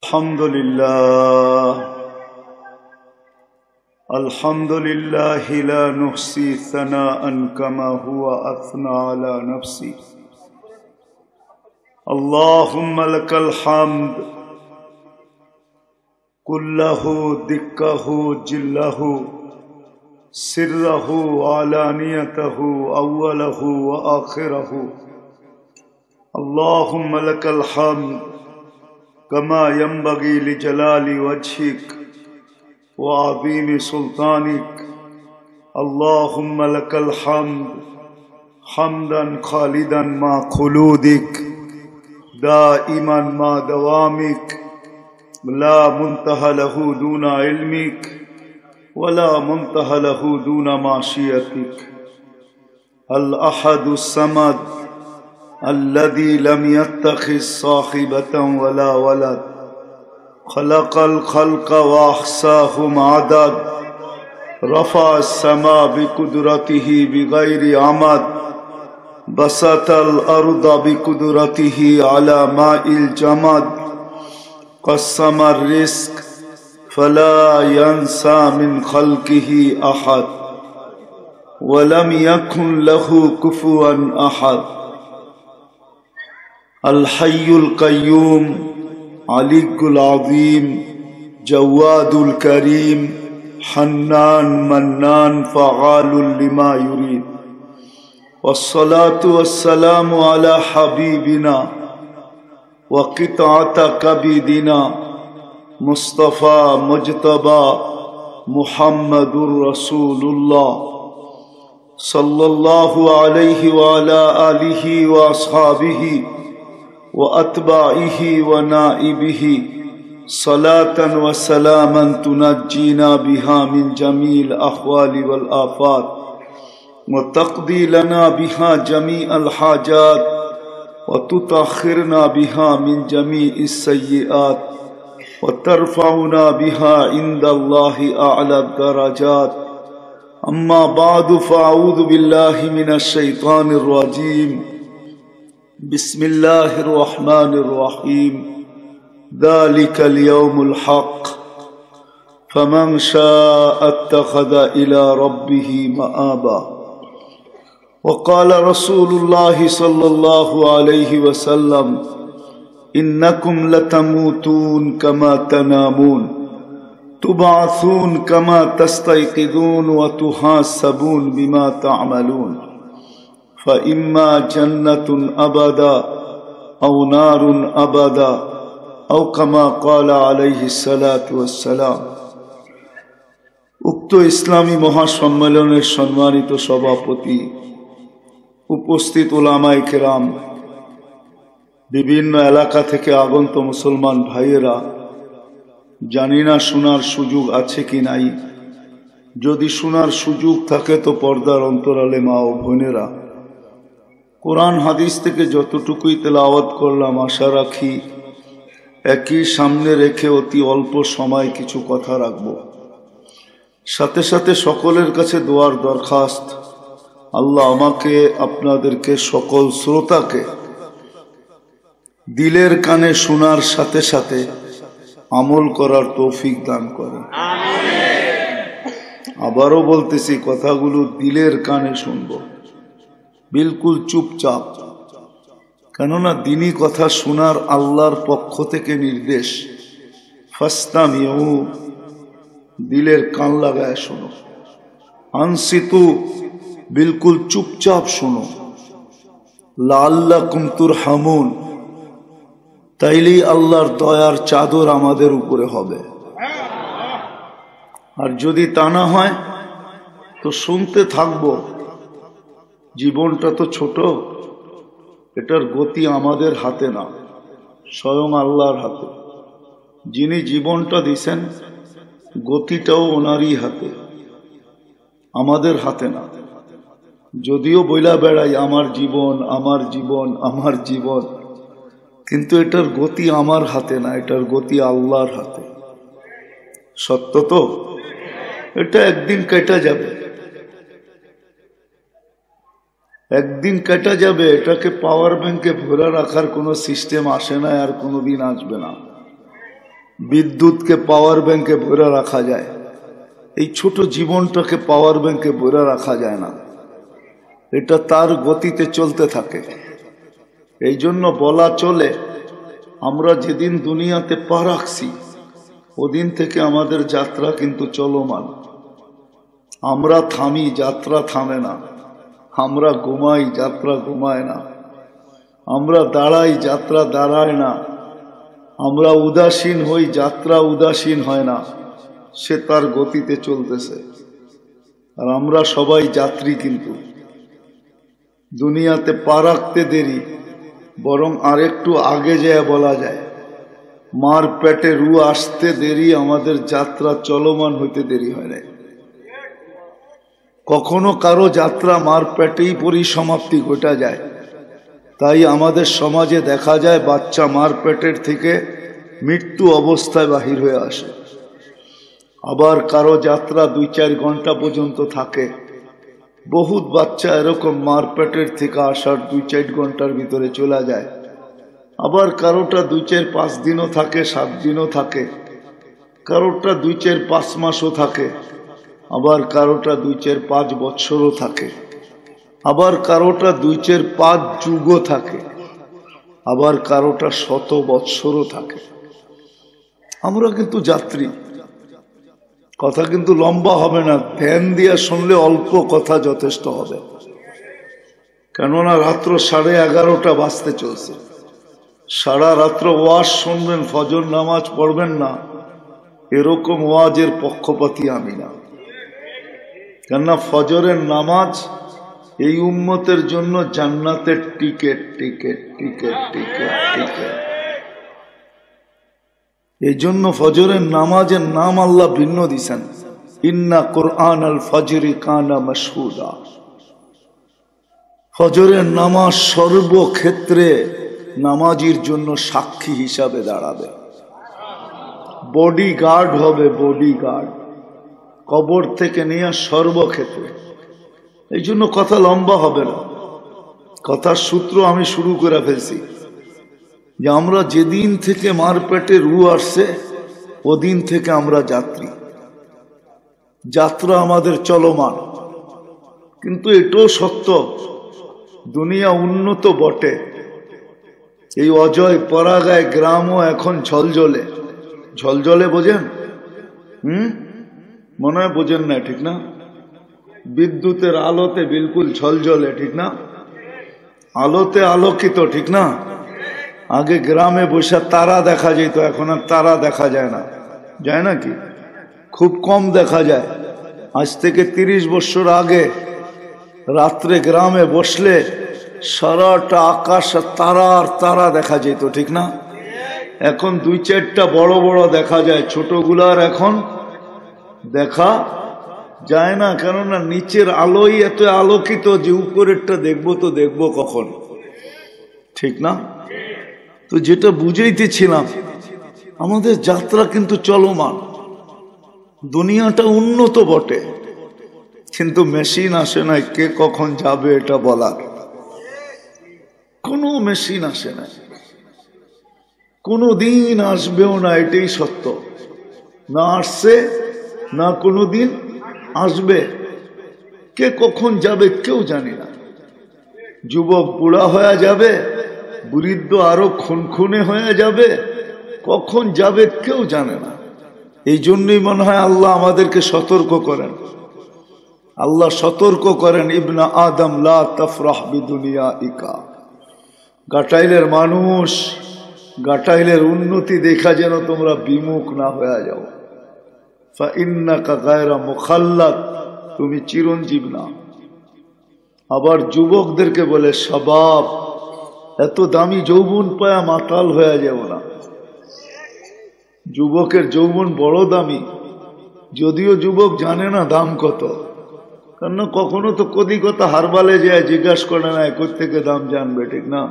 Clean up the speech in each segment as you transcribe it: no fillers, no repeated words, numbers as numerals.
الحمد لله لا نحصي ثناء كما هو أثنى على نفسي. اللهم لك الحمد كله دكه جله سره وعلانيته أوله وآخره. اللهم لك الحمد كما ينبغي لجلال وجهك وعظيم سلطانك. اللهم لك الحمد حمدا خالدا مع خلودك دائما مع دوامك لا منتهى له دون علمك ولا منتهى له دون معصيتك. الأحد الصمد الذي لم يتخذ صاحبة ولا ولد خلق الخلق وأحصاهم عدد رفع السماء بقدرته بغير عمد بسط الأرض بقدرته على ماء الجمد قسم الرزق فلا ينسى من خلقه أحد ولم يكن له كفوا أحد. الحي القيوم علي العظيم جواد الكريم حنان منان فعال لما يريد. والصلاة والسلام على حبيبنا وقطعة كبدنا مصطفى مجتبى محمد رسول الله صلى الله عليه وعلى آله وأصحابه وأتباعه ونائبه صلاة وسلاما تنجينا بها من جميع الأحوال والآفات وتقضي لنا بها جميع الحاجات وتطهرنا بها من جميع السيئات وترفعنا بها عند الله أعلى الدرجات. أما بعد فأعوذ بالله من الشيطان الرجيم. بسم الله الرحمن الرحيم. ذلك اليوم الحق فمن شاء اتخذ إلى ربه مآبا. وقال رسول الله صلى الله عليه وسلم إنكم لتموتون كما تنامون تبعثون كما تستيقظون وتحاسبون بما تعملون فإما جنة أبدا أو نار أبدا أو كما قال عليه الصلاة والسلام. উক্ত ইসলামী মহাসম্মেলনের সম্মানিত সভাপতি, উপস্থিত উলামায়ে কেরাম, বিভিন্ন এলাকা থেকে আগত মুসলমান ভাইয়েরা, জানি না শোনার সুযোগ আছে কি নাই। যদি শোনার সুযোগ থাকে তো পর্দার অন্তরালে মা ও বোনেরা, কোরআন হাদিস থেকে যতটুকুই তেলাওয়াত করলাম আশা রাখি একই সামনে রেখে অতি অল্প সময় কিছু কথা রাখব। সাথে সাথে সকলের কাছে দোয়ার দরখাস্ত, আল্লাহ আমাকে আপনাদেরকে সকল শ্রোতাকে দিলের কানে শোনার সাথে সাথে আমল করার তৌফিক দান করে। আবারও বলতেছি, কথাগুলো দিলের কানে শুনবো, বিলকুল চুপচাপ। কেননা দিনী কথা শোনার আল্লাহর পক্ষ থেকে নির্দেশ, ফাসতামিউ, দিলের কান লাগায় শোনো। আনসিতু, বিলকুল চুপচাপ শোনো। লাআল্লাকুম তুরহামুন, তাইলেই আল্লাহর দয়ার চাদর আমাদের উপরে হবে। আর যদি তা না হয় তো শুনতে থাকবো। জীবনটা তো ছোট, এটার গতি আমাদের হাতে না, স্বয়ং আল্লাহর হাতে। যিনি জীবনটা দিছেন গতিটাও ওনারই হাতে, আমাদের হাতে না। যদিও বইলা বেড়াই আমার জীবন আমার জীবন আমার জীবন, কিন্তু এটার গতি আমার হাতে না, এটার গতি আল্লাহর হাতে। সত্য তো? এটা একদিন কেটে যাবে, একদিন কেটে যাবে। এটাকে পাওয়ার ব্যাংকে ভরে রাখার কোনো সিস্টেম আসে না, আর কোনোদিন আসবে না। বিদ্যুৎকে পাওয়ার ব্যাংকে ভরে রাখা যায়, এই ছোট জীবনটাকে পাওয়ার ব্যাংকে ভরে রাখা যায় না, এটা তার গতিতে চলতে থাকে। এই জন্য বলা চলে আমরা যেদিন দুনিয়াতে পা রাখছি ওদিন থেকে আমাদের যাত্রা কিন্তু চলমান। আমরা থামি, যাত্রা থামে না। আমরা ঘুমাই, যাত্রা ঘুমায় না। আমরা দাঁড়াই, যাত্রা দাঁড়ায় না। আমরা উদাসীন হই, যাত্রা উদাসীন হয় না। সে তার গতিতে চলতেছে। আর আমরা সবাই যাত্রী। কিন্তু দুনিয়াতে পা রাখতে দেরি, বরং আরেকটু আগে যায় বলা যায় মার পেটে রু আসতে দেরি, আমাদের যাত্রা চলমান হইতে দেরি হয় না। কখনো কারো যাত্রা মার পেটেই পরিসমাপ্তি ঘটা যায়। তাই আমাদের সমাজে দেখা যায় বাচ্চা মার পেটের থেকে মৃত্যু অবস্থায় বাহির হয়ে আসে। আবার কারো যাত্রা 2-4 ঘন্টা পর্যন্ত থাকে। বহুত বাচ্চা এরকম মার পেটের থেকে আসার 2-4 ঘন্টার ভিতরে চলে যায়। আবার কারোটা 2-4-5 দিনও থাকে, 7 দিনও থাকে। কারোটা 2-4-5 মাসও থাকে। আবার কারোটা 2-4-5 বছরও থাকে। আবার কারোটা 2-4-5 যুগও থাকে। আবার কারোটা 100 বছরও থাকে। আমরা কিন্তু যাত্রী। কথা কিন্তু লম্বা হবে না, ধ্যান দিয়ে শুনলে অল্প কথা যথেষ্ট হবে। কেননা রাত্র 11:30 বাজতে চলছে। সারা রাত্র ওয়াজ শুনবেন, ফজর নামাজ পড়বেন না, এরকম ওয়াজের পক্ষপাতী আমি না। কেননা ফজরের নামাজ এই উম্মতের জন্য জান্নাতের ticket ticket ticket ticket ticket. এই জন্য ফজরের নামাজের নাম আল্লাহ ভিন্ন দিছেন, ইন্না কুরআন আল ফজরি কানা মাশহুদা। ফজরের নামাজ সর্বক্ষেত্রে নামাজির জন্য সাক্ষী হিসাবে দাঁড়াবে, বডিগার্ড হবে, বডিগার্ড, কবর থেকে নিয়ে সর্বক্ষেত্রে। এই জন্য কথা লম্বা হবে না, কথার সূত্র আমি শুরু করে ফেলছি যে আমরা যেদিন থেকে মার পেটে রু আসছে ওদিন থেকে আমরা যাত্রী। যাত্রা আমাদের চলমান। কিন্তু এটাও সত্য, দুনিয়া উন্নত বটে। এই অজয় পরাগায় গ্রামও এখন ঝলঝলে। ঝলঝলে বোঝেন? মনে হয় বোঝেন না, ঠিক না? বিদ্যুতের আলোতে বিলকুল ঝলঝলে, ঠিক না? আলোতে আলোকিত, ঠিক না? আগে গ্রামে বসে তারা দেখা যেত, এখন আর তারা দেখা যায় না। যায় নাকি? খুব কম দেখা যায়। আজ থেকে 30 বছর আগে রাত্রে গ্রামে বসলে সারাটা আকাশ তারা আর তারা দেখা যেত, ঠিক না? এখন 2-4টা বড় বড় দেখা যায়, ছোটগুলার এখন দেখা যায় না। কেননা নিচের আলোই এত আলোকিত যে উপরেরটা দেখবো তো দেখবো কখন, ঠিক না? তো যেটা বুঝাইতেছিলাম, আমাদের যাত্রা কিন্তু চলমান। দুনিয়াটা উন্নত বটে, কিন্তু মেশিন আসে নাই কে কখন যাবে এটা বলার। কোনো মেশিন আসে নাই, কোনো দিন আসবেও না, এটাই সত্য। না আসছে, না কোনো দিন আসবে। কে কখন যাবে কেউ জানি না। যুবক বুড়া হয়ে যাবে, বৃদ্ধ আরো খুনখুনে হয়ে যাবে, কখন যাবে কেউ জানে না। এই জন্যই মনে হয় আল্লাহ আমাদেরকে সতর্ক করেন। আল্লাহ সতর্ক করেন, ইবনা আদম লা তাফরাহ বিদুনিয়াইকা। গাটাইলের মানুষ, গাটাইলের উন্নতি দেখা যেন তোমরা বিমুখ না হয়ে যাও। ফাইন্নাকা গায়রা মুখাল্লাদ, তুমি চিরঞ্জীব না। আবার যুবকদেরকে বলে শাবাব, এত দামি যৌবন পায়া মাতাল হয়ে যাও না। যুবকের যৌবন বড় দামি, যদিও যুবক জানে না দাম কত। কারণ কখনো তো কলিকতা হারবালে যায় জিজ্ঞাসা করে না কোথেকে দাম জানবে, ঠিক না?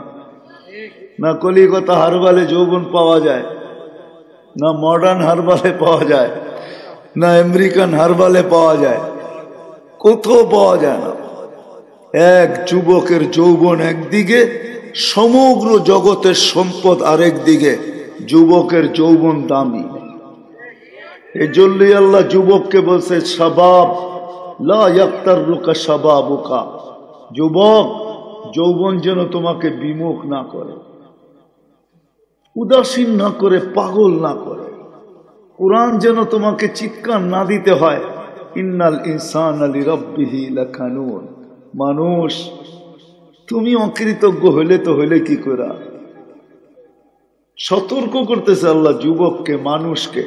না কলিকতা হারবালে যৌবন পাওয়া যায়, না মডার্ন হারবালে পাওয়া যায়, না আমেরিকান হারবালে পাওয়া যায়, কোথাও পাওয়া যায় না। এক যুবকের যৌবন একদিকে, সমগ্র জগতের সম্পদ আরেক দিকে। যুবকের যৌবন দামি। এই জন্যই আল্লাহ যুবককে বলছে শাবাব লা ইয়াক্তারুকা শাবাবুকা, যুবক যৌবন যেন তোমাকে বিমুখ না করে, উদাসীন না করে, পাগল না করে। কোরআন যেন তোমাকে চিৎকার না দিতে হয়, ইন্নাল ইনসানা লিরাব্বিহি লাকানুন। মানুষ তুমি অকৃতজ্ঞ হইলে তো হইলে কি করে? সতর্ক করতেছে আল্লাহ যুবককে, মানুষকে।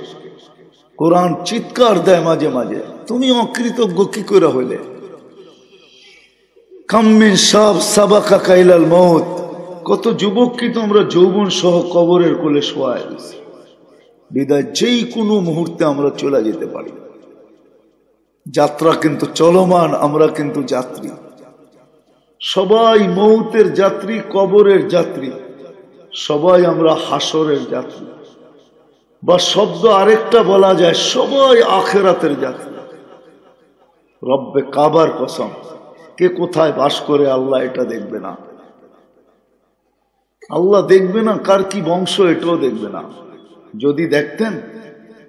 কোরআন চিৎকার দেয় মাঝে মাঝে, তুমি অকৃতজ্ঞ কি করে হইলে? কাম্মিন সাব সাবাকা কাইলাল মউত, কত যুবক কি তোমরা যৌবন সহ কবরের কোলে শোয়ায় দিয়েছে। বিদায় যেই কোনো মুহূর্তে আমরা চলে যেতে পারি। যাত্রা কিন্তু চলমান, আমরা কিন্তু যাত্রী। সবাই মৌতের যাত্রী, কবরের যাত্রী, সবাই আমরা হাসরের যাত্রী। বা শব্দ আরেকটা বলা যায়, সবাই আখেরাতের যাত্রী। রব্বে কাবার কসম, কে কোথায় বাস করে আল্লাহ এটা দেখবে না। আল্লাহ দেখবে না কার কি বংশ, এটাও দেখবে না। যদি দেখতেন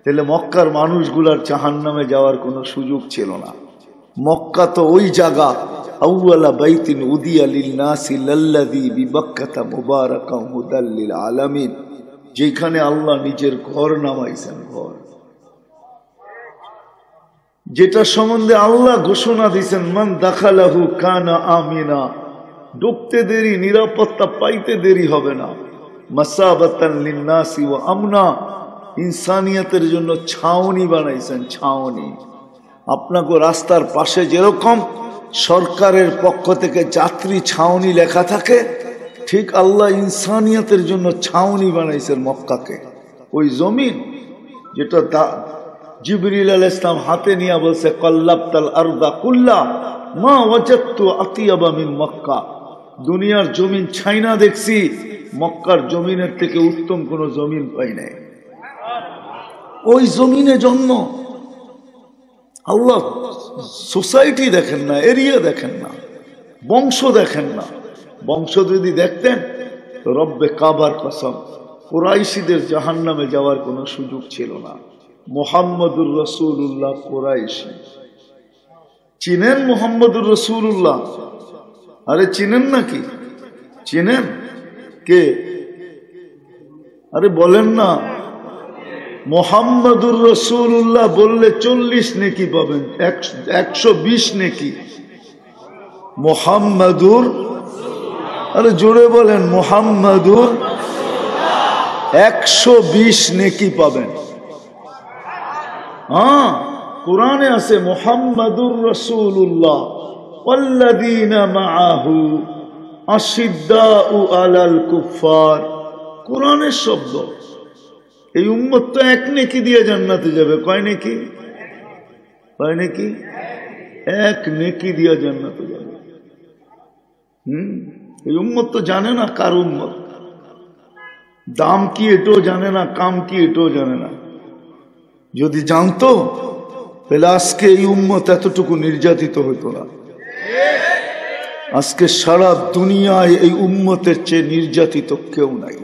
তাহলে মক্কার মানুষগুলার জাহান্নামে যাওয়ার কোনো সুযোগ ছিল না। মক্কা তো ওই জায়গা, আউয়ালা বাইতিন উদিয়া লিন-নাসি লাল্লাযী বিবাক্কাতা মুবারাকান হুদাল লিল আলামিন, যেখানে আল্লাহ নিজের ঘর নামাইছেন। ঘর যেটা সম্বন্ধে আল্লাহ ঘোষণা দিয়েছেন, মান দাখালাহু কানা আমিনা, ঢুকতে দেরি, নিরাপত্তা পাইতে দেরি হবে না। মাসাবাতান লিন-নাসি ওয়া আমনা, ইনসানিয়তের জন্য ছাউনি বানাইছেন, ছাউনি। আপনাকে রাস্তার পাশে যেরকম সরকারের পক্ষ থেকে যাত্রী ছাউনি লেখা থাকে, ঠিক আল্লাহ ইনসানিয়তের জন্য ছাউনি বানাইছেন মক্কাকে। ওই জমিন যেটা জিবরিল আলাইহিস সালাম হাতে নিয়ে বলছে, কাল্লাবতাল আরদা কুল্লা মা ওয়াজাদতু আতিয়াবা মিন মক্কা, দুনিয়ার জমিন ছাইনা দেখছি, মক্কার জমিনের থেকে উত্তম কোন জমিন পাই নাই। ওই জমিনে জন্ম। আল্লাহ সোসাইটি দেখেন না, এরিয়া দেখেন না, বংশ দেখেন না। বংশ যদি দেখতেন তো রব্বে কাবার কসম, কুরাইশীদের জাহান্নামে যাওয়ার কোনো সুযোগ ছিল না। মুহাম্মদুর রাসূলুল্লাহ কুরাইশী। চিনেন মুহাম্মদুর রাসূলুল্লাহ? আরে চিনেন নাকি? চিনেন? কে? আরে বলেন না। মুহাম্মদুর রাসূলুল্লাহ বললে 40 নেকি পাবেন, 120 নেকি। মুহাম্মদুর, আরে জোরে বলেন, মুহাম্মদুর 120 নেকি পাবেন। হ্যাঁ, কোরআনে আছে মুহাম্মদুর রাসূলুল্লাহ ওয়াল্লাযীনা মাআহু আশিদ্দাউ আলাল কুফার। কোরআনের শব্দ। এই উম্মত তো এক নেকি দিয়ে জান্নাতে যাবে। কয় নেকি? কয় নেকি? এক নেকি দিয়ে জান্নাতে যাবে। এই উম্মত তো জানে না কার উম্মত, দাম কি এটাও জানে না, কাম কি এটাও জানে না। যদি জানতো তাহলে আজকে এই উম্মত এতটুকু নির্যাতিত হতো না। আজকে সারা দুনিয়ায় এই উম্মতের চেয়ে নির্যাতিত কেউ নাই।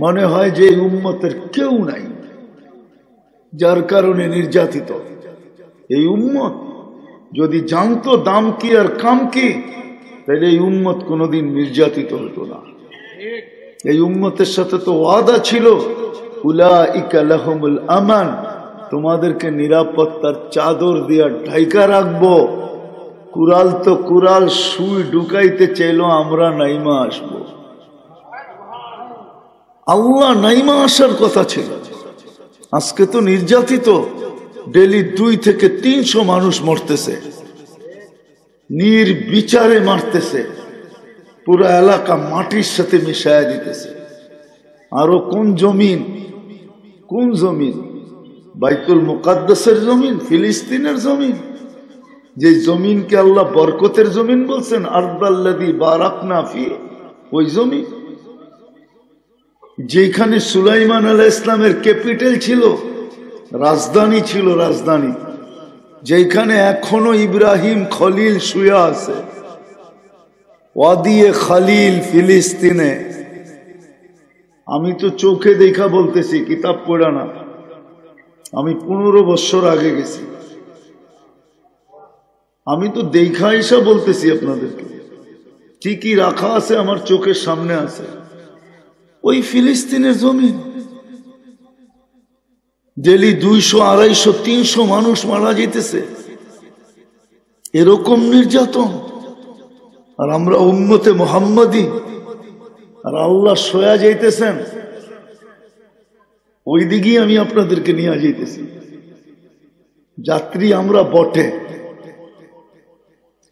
মনে হয় যে এই উম্মতের কেউ নাই, যার কারণে নির্যাতিত। এই উম্মত যদি জানতো দাম কি আর কাম কি, তাহলে এই উম্মত কোনোদিন নির্যাতিত হতো না। এই উম্মতের সাথে তো ওয়াদা ছিল, উলাইকা লাহুমুল আমান, তোমাদেরকে নিরাপত্তার চাদর দিয়া ঢাইকা রাখবো। কুরাল তো কুরাল সুই ঢুকাইতে চাইলো, আমরা নাইমা আসবো। আল্লাহ নাইমা আসার কথা ছিল। আজকে তো নির্যাতিত, ডেলি 2 থেকে 300 মানুষ মরতেছে, নির্বিচারে মারতেছে, পুরো এলাকা মাটির সাথে মিশায়া দিতেছে। আরো কোন জমিন, কোন জমিন? বাইতুল মুকাদ্দাসের জমিন, ফিলিস্তিনের জমিন, যে জমিনকে আল্লাহ বরকতের জমিন বলছেন, আরদাল্লাযী বারাকনা ফি, ওই জমিন যেখানে সুলাইমান আলাইহিস সালামের ক্যাপিটাল ছিল, রাজধানী ছিল, রাজধানী যেখানে এখনো ইব্রাহিম খলিল শুয়ে আছে, ওয়াদিয়ে খালিল ফিলিস্তিনে। আমি তো চোখে দেখা বলতেছি, কিতাব পড়া না। আমি 15 বছর আগে গেছি। আমি তো দেখা এসে বলতেছি আপনাদেরকে, কি কি রাখা আছে আমার চোখের সামনে আছে। ওই ফিলিস্তিনের জমিন, ডেলি 200, 250, 300 মানুষ মারা যেতেছে, এরকম নির্যাতন। আর আমরা উম্মতে মুহাম্মাদি, আর আল্লাহ সয়া যাইতেছেন ওই দিকেই আমি আপনাদেরকে নিয়ে যাইতেছি। যাত্রী আমরা বটে,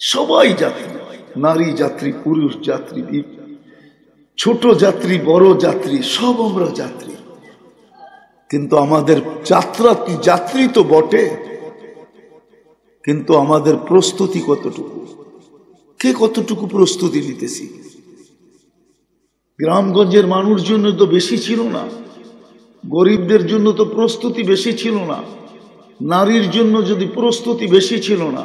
সবাই যাত্রী, নারী যাত্রী, পুরুষ যাত্রী, ছোট যাত্রী, বড় যাত্রী, সব আমরা যাত্রী। কিন্তু আমাদের যাত্রী তো বটে, কিন্তু আমাদের প্রস্তুতি কতটুকু, কে কতটুকু প্রস্তুতি নিতেছি। গ্রামগঞ্জের মানুষ জন্য তো বেশি ছিল না, গরিবদের জন্য তো প্রস্তুতি বেশি ছিল না, নারীর জন্য যদি প্রস্তুতি বেশি ছিল না,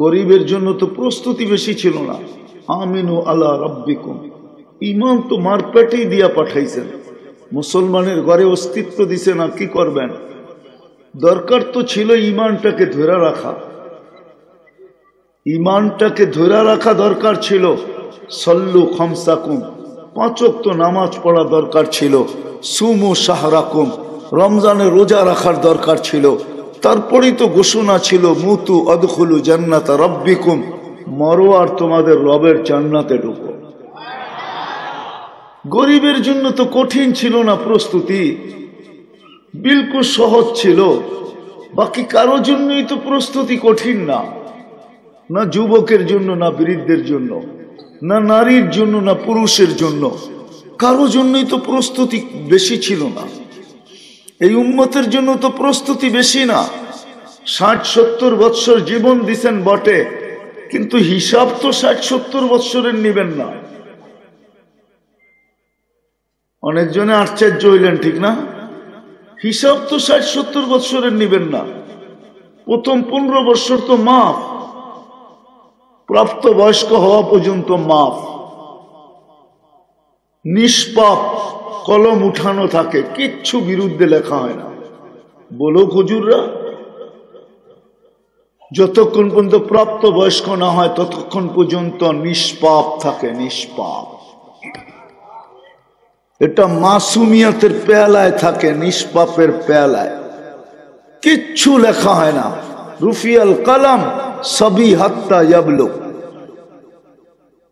গরিবের জন্য তো প্রস্তুতি বেশি ছিল না। আমিনু আলা রাব্বিকুম, ইমান তো মারপেটেই দিয়া পাঠাইছেন। মুসলমানের ঘরে অস্তিত্ব দিছে না, কি করবেন? দরকার তো ছিল ইমানটাকে ধরে রাখা, ইমানটাকে ধরে রাখা দরকার ছিল। সল্লু খামসাকুম, 5 ওয়াক্ত নামাজ পড়া দরকার ছিল। সুমু শাহরাকুম, রমজানে রোজা রাখার দরকার ছিল। তারপরেই তো ঘোষণা ছিল মুতু আদখুলু জান্নাতা রাব্বিকুম, মরো আর তোমাদের রবের জান্নাতে ঢুকো। গরিবের জন্য তো কঠিন ছিল না প্রস্তুতি, বিলকুল সহজ ছিল। বাকি কারো জন্যই তো প্রস্তুতি কঠিন না, না যুবকের জন্য, না বৃদ্ধের জন্য, না নারীর জন্য, না পুরুষের জন্য, কারো জন্যই তো প্রস্তুতি বেশি ছিল না। এই উম্মতের জন্য তো প্রস্তুতি বেশি না। 60-70 বৎসর জীবন দিছেন বটে, কিন্তু হিসাব তো 60-70 বৎসরের নিবেন না। অনেকজনে আশ্চর্য হইলেন, ঠিক না? হিসাব তো 60-70 বৎসরের নিবেন না। প্রথম 15 বৎসর তো মাফ, প্রাপ্ত বয়স্ক হওয়া পর্যন্ত মাফ, নিষ্পাপ, কলম উঠানো থাকে, কিচ্ছু বিরুদ্ধে লেখা হয় না। বলো হুজুররা, যতক্ষণ পর্যন্ত প্রাপ্ত বয়স্ক না হয় ততক্ষণ পর্যন্ত নিষ্পাপ থাকে, নিষ্পাপ। এটা মাসুমিয়াতের পেয়ালায় থাকে, নিষ্পাপের পেয়ালায় কিচ্ছু লেখা হয় না। রুফিয়াল কালাম সবই হাত্তা ইয়াবলুগ।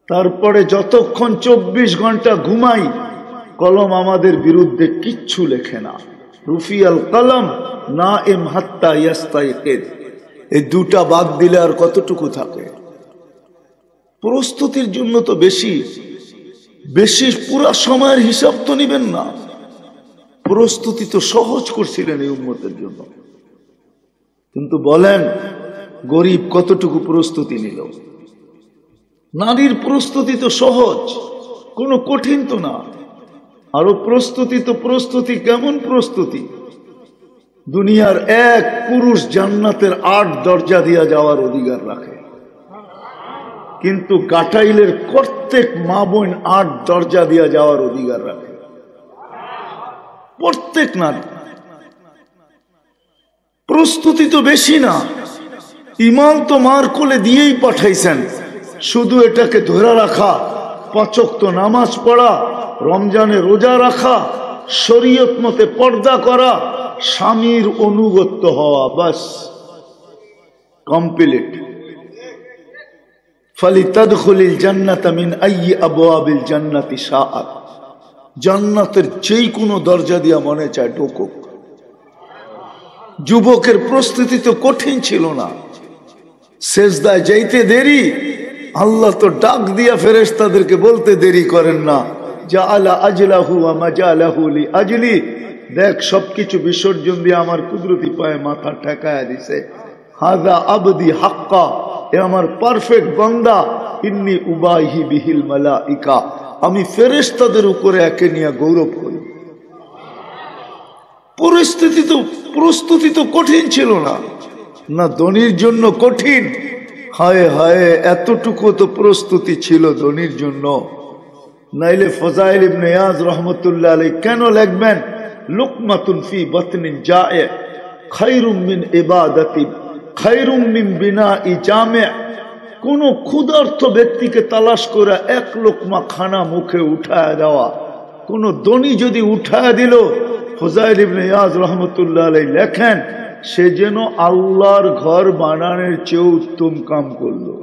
তারপরে যতক্ষণ 24 ঘন্টা ঘুমাই, কলম আমাদের বিরুদ্ধে কিচ্ছু লেখে না। রুফিয়াল কালাম নাইম হাত্তা ইয়াস্তাইকিদ, এই দুটা বাদ দিলে আর কতটুকু থাকে? প্রস্তুতির জন্য তো বেশি বেশি, পুরা সময়ের হিসাব তো নিবেন না। প্রস্তুতি তো সহজ করছিলেন এই উম্মতের জন্য। কিন্তু বলেন গরিব কতটুকু প্রস্তুতি নিল? নারীর প্রস্তুতি তো সহজ, কোনো কঠিন তো না। আরো প্রস্তুতি তো প্রস্তুতি, কেমন প্রস্তুতি? দুনিয়ার এক পুরুষ জান্নাতের 8 দরজা দিয়া যাওয়ার অধিকার রাখে, কিন্তু গাটাইলের প্রত্যেক মা বোন 8 দরজা দিয়া যাওয়ার অধিকার রাখে, প্রত্যেক নারী। প্রস্তুতি তো বেশি না, ইমান তো মার কোলে দিয়েই পাঠাইছেন। শুধু এটাকে ধরে রাখা, 5 ওয়াক্ত নামাজ পড়া, রমজানে রোজা রাখা, শরীয়ত মতে পর্দা করা, স্বামীর অনুগত্য হওয়া, বাস কমপ্লিট। ফালিতাদখুলিল জান্নাতা মিন আইয়ি আবওয়াবিল জান্নাতি শাআত, জান্নাতের যেই কোনো দরজা দিয়া মনে চায় ঢুকুক। যুবকের প্রস্তুতি তো কঠিন ছিল না, সেজদায় যাইতে দেরি, আল্লাহ তো ডাক দিয়া ফেরেশতাদেরকে বলতে দেরি করেন না, জাআলা আজলাহু ওয়া মাজালাহু লিআজলি, দেখ সবকিছু বিসর্জন দিয়ে আমার কুদরতি পায়ে মাথা ঠেকায়া দিছে। হাযা আবদি হাক্কা, এ আমার পারফেক্ট বান্দা। ইন্নী উবাহি বিহিল মালাইকা, আমি ফেরেশতাদের উপরে একে নিয়ে গৌরব করি। প্রস্তুতি তো কঠিন ছিল না, না ধনীর জন্য কঠিন। হায় হায়, এতটুকু তো প্রস্তুতি ছিল ধনীর জন্য। নাইলে ফজাইল ইবনে ইয়াজ রহমতুল্লাহ আলাইহি কেন লিখবেন লুকমাতুন ফি বাতনিন জায়ে, খায়রুম মিন ইবাদাতিন খায়রুম মিন বিনাই জামি'। কোন ক্ষুধার্ত ব্যক্তিকে তালাশ করে এক লোকমা খানা মুখে উঠায় দেওয়া, কোন ধনী যদি উঠায় দিল, ফুজাইল ইবনে ইয়াজ রাহমাতুল্লাহ আলাইহি লেখেন, সে যেন আল্লাহর ঘর বানানোর চেয়ে উত্তম কাম করলো।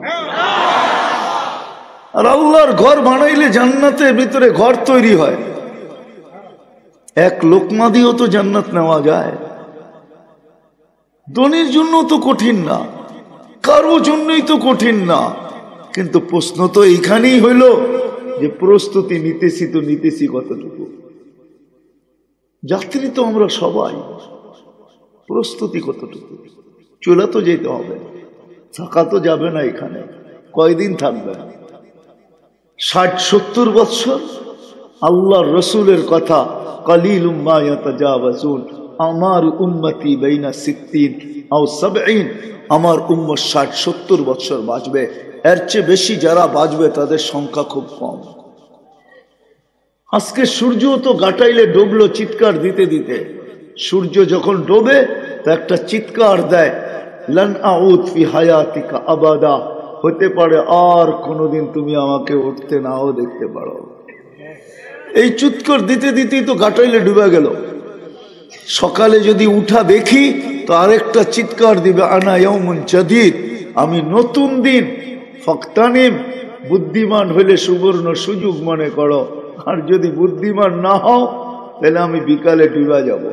আর আল্লাহর ঘর বানাইলে জান্নাতের ভিতরে ঘর তৈরি হয়। এক লোকমা দিয়েও তো জান্নাত নেওয়া যায়। ধনীর জন্য তো কঠিন না, কারো জন্যই তো কঠিন না। কিন্তু প্রশ্ন তো এইখানেই হইল যে প্রস্তুতি নিতেছি কতটুকু। যাত্রী তো আমরা সবাই, প্রস্তুতি কতটুকু? চলে তো যেতে হবে, থাকা তো যাবে না। এখানে কয়দিন থাকবে? 60-70 বৎসর। আল্লাহর রসুলের কথা, কালিলুম মা ইয়াতাজাওয়াজুন, আমার উম্মতি বাইনা 60 আও 70। আমার উম্মত 60-70 বৎসর বাঁচবে, এর চেয়ে বেশি যারা বাঁচবে তাদের সংখ্যা খুব কম। আজকে সূর্য তো গাটাইলে ডুবলো চিৎকার দিতে দিতে। সূর্য যখন ডোবে তো একটা চিৎকার দেয়, লান আউদ ফি হায়াতিকা আবাদা, হতে পারে আর কোনোদিন তুমি আমাকে উঠতে নাও দেখতে পারো। এই চিৎকার দিতে দিতেই তো গাটাইলে ডুবে গেল। সকালে যদি উঠা দেখি তো আরেকটা চিৎকার দিবে, আনা ইয়াউমুন জাদীদ, আমি নতুন দিন। ফাকতানিম, বুদ্ধিমান হলে সুবর্ণ সুযোগ মনে করো, আর যদি বুদ্ধিমান না হও তাহলে আমি বিকালে ডুবে যাব।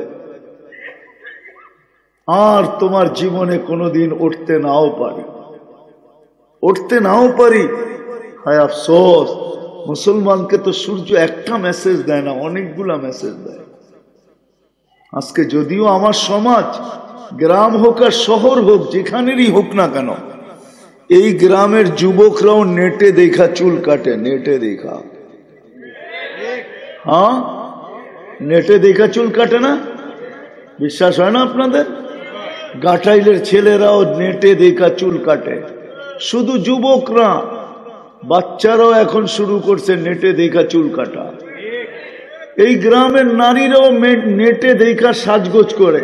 আর তোমার জীবনে কোনোদিন উঠতে নাও পারি। হায় আফসোস, মুসলমানকে তো সূর্য একটা মেসেজ দেয় না, অনেকগুলা মেসেজ দেয়। আজকে যদিও আমার সমাজ, গ্রাম হোক আর শহর হোক, যেখানেরই হোক না কেন, এই গ্রামের যুবকরাও নেটে দেখা চুল কাটে, নেটে দেখা। হ্যাঁ, নেটে দেখা চুল কাটে না? বিশ্বাস হয় না আপনাদের? গাটাইলের ছেলেরাও নেটে দেখা চুল কাটে। শুধু যুবকরা, বাচ্চারাও এখন শুরু করছে নেটে দেখা চুল কাটা। এই গ্রামের নারীরাও নেটে দেখা সাজগোজ করে,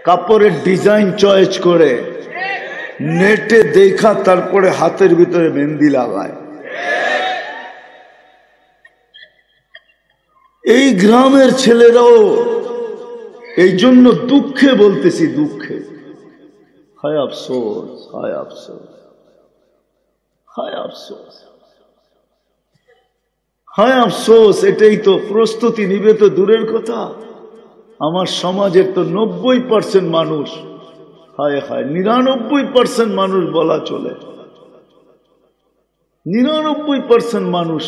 কাপড়ের ডিজাইন চয়েস করে, নেটে দেখা তারপরে হাতের ভিতরে মেহেন্দি লাগায়। এই গ্রামের ছেলেরাও, এই জন্য দুঃখে বলতেছি, দুঃখে। হায় আফসোস, হায় আফসোস, হায় আফসোস, হায় আফসোস। এটাই তো, প্রস্তুতি নিবে তো দূরের কথা। আমার সমাজের তো 90% মানুষ, হায় হায় 99% মানুষ বলা চলে, 99% মানুষ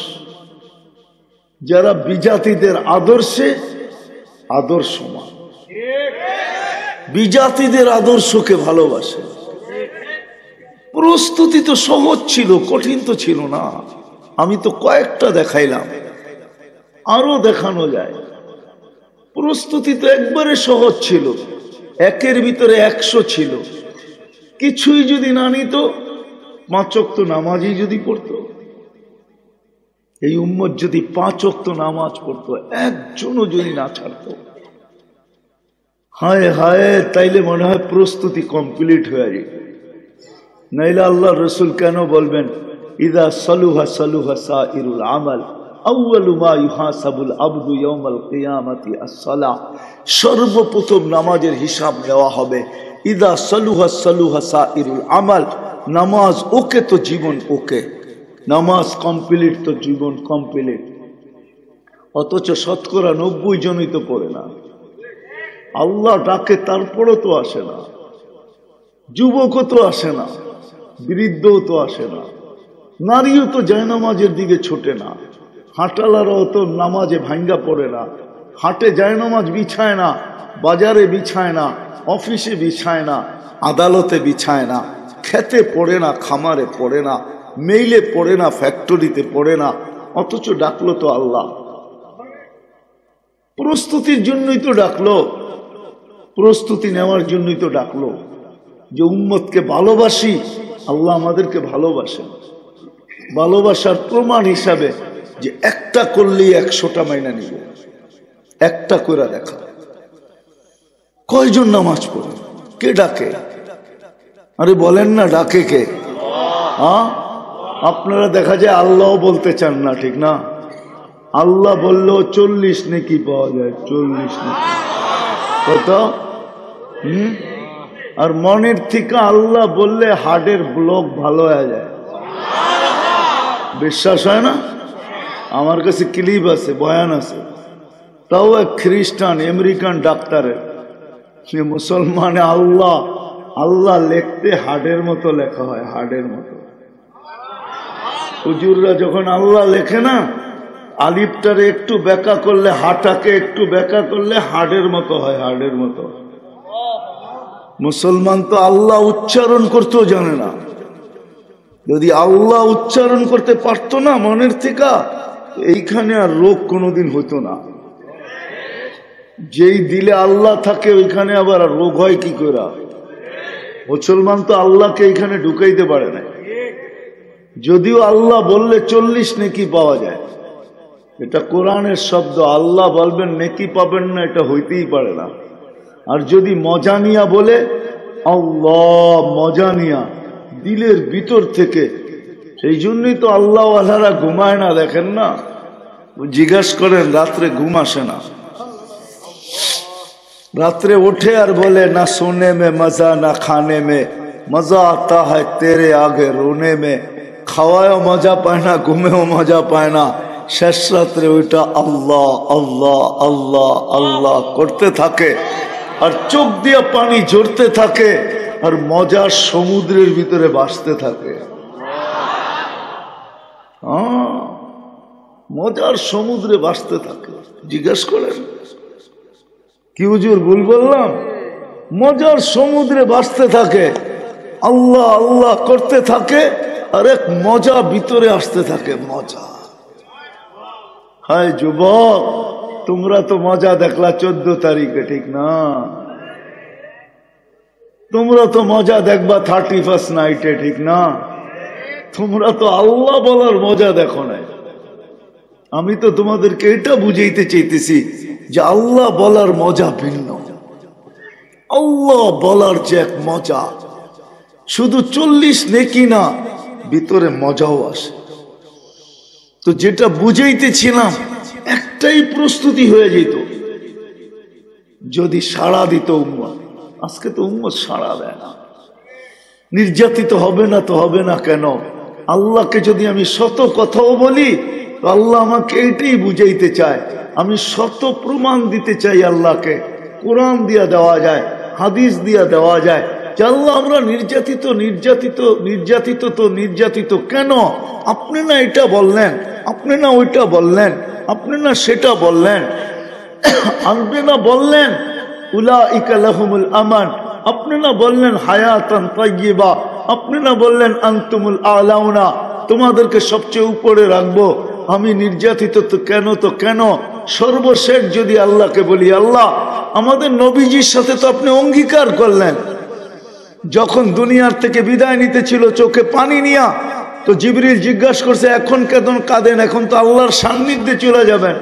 যারা বিজাতিদের আদর্শে আদর্শমান, বিজাতিদের আদর্শকে ভালোবাসে। প্রস্তুতি তো সহজ ছিল, কঠিন তো ছিল না। আমি তো কয়েকটা দেখাইলাম, আরো দেখানো যায়। প্রস্তুতি তো একবারে সহজ ছিল, একের ভিতরে 100 ছিল। কিছুই যদি না নিত, 5 ওয়াক্ত নামাজই যদি পড়তো, এই উম্মত যদি 5 ওয়াক্ত নামাজ পড়তো, একজনও যদি না ছাড়তো, হায় হায়, তাইলে মনে হয় প্রস্তুতি কমপ্লিট হয়ে যেত। নাইলে আল্লাহ রসুল কেন বলবেন, ইদা সালুহা সালুহা সাইরুল আমাল, আউয়ালু মা ইউহাসাবুল আবদু ইয়াউমাল কিয়ামাতি আস-সালাহ। সর্বপ্রথম নামাজের হিসাব নেওয়া হবে। ইদা সালুহা সালুহা সাইরুল আমাল, নামাজ ওকে তো জীবন ওকে, নামাজ কমপ্লিট তো জীবন কমপ্লিট। অথচ শতকরা 90 জনই তো পড়ে না। আল্লাহ ডাকে তারপরও তো আসে না, যুবকও তো আসে না, বৃদ্ধও তো আসে না, নারীও তো জায়নামাজের দিকে ছোটে না, হাঁটালারাও তো নামাজে ভাঙ্গা পড়ে না, হাটে জায়নামাজ বিছায় না, বাজারে বিছায় না, অফিসে বিছায় না, আদালতে বিছায় না, খেতে পড়ে না, খামারে পড়ে না, মেইলে পড়ে না, ফ্যাক্টরিতে পড়ে না। অথচ ডাকলো তো আল্লাহ, প্রস্তুতির জন্যই তো ডাকলো, প্রস্তুতি নেওয়ার জন্যই তো ডাকলো যে উম্মতকে ভালোবাসি। আল্লাহ আমাদেরকে ভালোবাসেন। ভালোবাসার প্রমাণ হিসাবে যে একটা করলেই 100টা মাইনা নিব, একটা করে দেখা। কয়জন নামাজ পড়ে? কে ডাকে? আরে বলেন না, ডাকে কে? হ্যাঁ, আপনারা দেখা যায় আল্লাহ বলতে চান না, ঠিক না? আল্লাহ বললেও 40 নেকি পাওয়া যায়, 40 নেকি। কত? আর মনের থেকে আল্লাহ বললে হার্টের ব্লক ভালো হয়ে যায়। বিশ্বাস হয় না? আমার কাছে ক্লিপ আছে, বয়ান আছে, তাও এক খ্রিস্টান আমেরিকান ডাক্তারের, সে মুসলমানে আল্লাহ আল্লাহ লিখতে হার্টের মতো লেখা হয়, হার্টের মতো। হুজুররা যখন আল্লাহ লেখে না, আলিফটারে একটু ব্যাকা করলে, হাটাকে একটু ব্যাকা করলে হার্টের মতো হয়, হার্টের মতো। মুসলমান তো আল্লাহ উচ্চারণ করতেও জানে না। যদি আল্লাহ উচ্চারণ করতে পারতো না মনের থেকে, এইখানে আর রোগ কোনোদিন হতো না। যেই দিলে আল্লাহ থাকে ওইখানে আবার রোগ হয় কি করে? মুসলমান তো আল্লাহকে এইখানে ঢুকাইতে পারে না। যদিও আল্লাহ বললে 40 নেকি পাওয়া যায়, এটা কোরআনের শব্দ। আল্লাহ বলবেন নেকি পাবেন না, এটা হইতেই পারে না। আর যদি মজা নিয়া বলে, আল্লাহ মজা নিয়া দিলের ভিতর থেকে, সেই জন্যই তো আল্লাহ আল্লাহরা ঘুমায় না, দেখেন না? জিজ্ঞাসা করেন, রাত্রে ঘুম আসে না, রাত্রে ওঠে আর বলে না সোনে মে মজা না খানে মে মজা আতা হয় তেরে আগে রোনে মে। খাওয়ায়ও মজা পায় না, ঘুমেও মজা পায় না, শেষ রাত্রে ওইটা আল্লাহ আল্লাহ আল্লাহ আল্লাহ করতে থাকে, আর চোখ দিয়ে পানি ঝরতে থাকে, আর মজার সমুদ্রের ভিতরে ভাসতে থাকে। মজার সমুদ্রে ভাসতে থাকে। জিজ্ঞেস করেন, কি হুজুর ভুল বললাম? মজার সমুদ্রে ভাসতে থাকে, আল্লাহ আল্লাহ করতে থাকে, আর এক মজা ভিতরে আসতে থাকে, মজা। হায় যুবক, তোমরা তো মজা দেখলা 14 তারিখে, ঠিক না? তোমরা তো মজা দেখবা 31st নাইটে, ঠিক না? তোমরা তো আল্লাহ বলার মজা দেখো নাই। আমি তো তোমাদেরকে এটা বুঝাইতে চাইতেছি যে আল্লাহ বলার মজা ভিন্ন। আল্লাহ বলার যে এক মজা, শুধু 40 নেকি না, ভিতরে মজাও আসে। তো যেটা বুঝাইতেছিলাম, একটাই প্রস্তুতি হয়ে যেত যদি সাড়া দিত উম্মত। আজকে তো উম্মত সাড়া দেয় না। নির্যাতিত হবে না তো হবে না কেন? আল্লাহকে যদি আমি শত কথাও বলি, তো আল্লাহ আমাকে এইটাই বুঝাইতে চায়। আমি শত প্রমাণ দিতে চাই আল্লাহকে। কোরআন দিয়া দেওয়া যায়, হাদিস দিয়া দেওয়া যায় যে আল্লাহ আমরা নির্যাতিত নির্যাতিত নির্যাতিত। তো নির্যাতিত কেন? আপনি না এটা বললেন, আপনি না ওইটা বললেন, আপনি না সেটা বললেন, আপনি না বললেন উলাইকা লাহুমুল আমান, আপনি না বললেন হায়াতান তাইয়্যিবা, আপনি না বললেন আনতুমুল আলাউনা, তোমাদেরকে সবচেয়ে উপরে রাখবো। আমি নির্যাতিত তো কেন? তো কেন? সর্বশেষ যদি আল্লাহকে বলি, আল্লাহ আমাদের নবীজির সাথে তো আপনি অঙ্গীকার করলেন, যখন দুনিয়ার থেকে বিদায় নিতে ছিল চোখে পানি নিয়া, তো জিবরিল জিজ্ঞাসা করছে এখন কেন কাঁদেন? এখন তো আল্লাহর সান্নিধ্যে চলে যাবেন।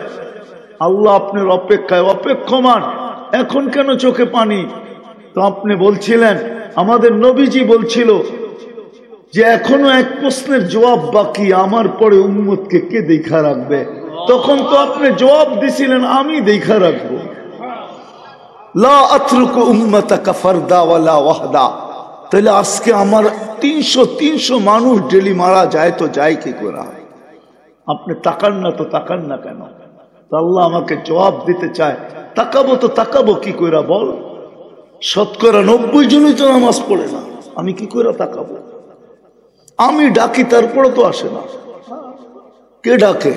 আল্লাহ আপনার অপেক্ষায় অপেক্ষমান, এখন কেন চোখে পানি? তো আপনি বলছিলেন, আমাদের নবীজি বলছিল যে এখনো এক প্রশ্নের জবাব বাকি, আমার পরে উম্মতকে কে দেখা রাখবে? তখন তো আপনি জবাব দিছিলেন আমি দেখা রাখবো। লা আতরুকু উম্মাতাকা ফারদা ওয়ালা ওয়াহদা। তাহলে আজকে আমার 300 মানুষ ডেলি মারা যায়, তো যায় কি করে? আপনি তাকান না, তো তাকান না কেন? তো আল্লাহ আমাকে জবাব দিতে চায়, তাকাবো তো তাকাবো কি করে বল? 90% জনই তো নামাজ পড়ে না, আমি কি করে তাকাবো? আমি ডাকি তারপরে তো আসে না। কে ডাকে?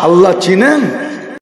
আল্লাহ চিনেন?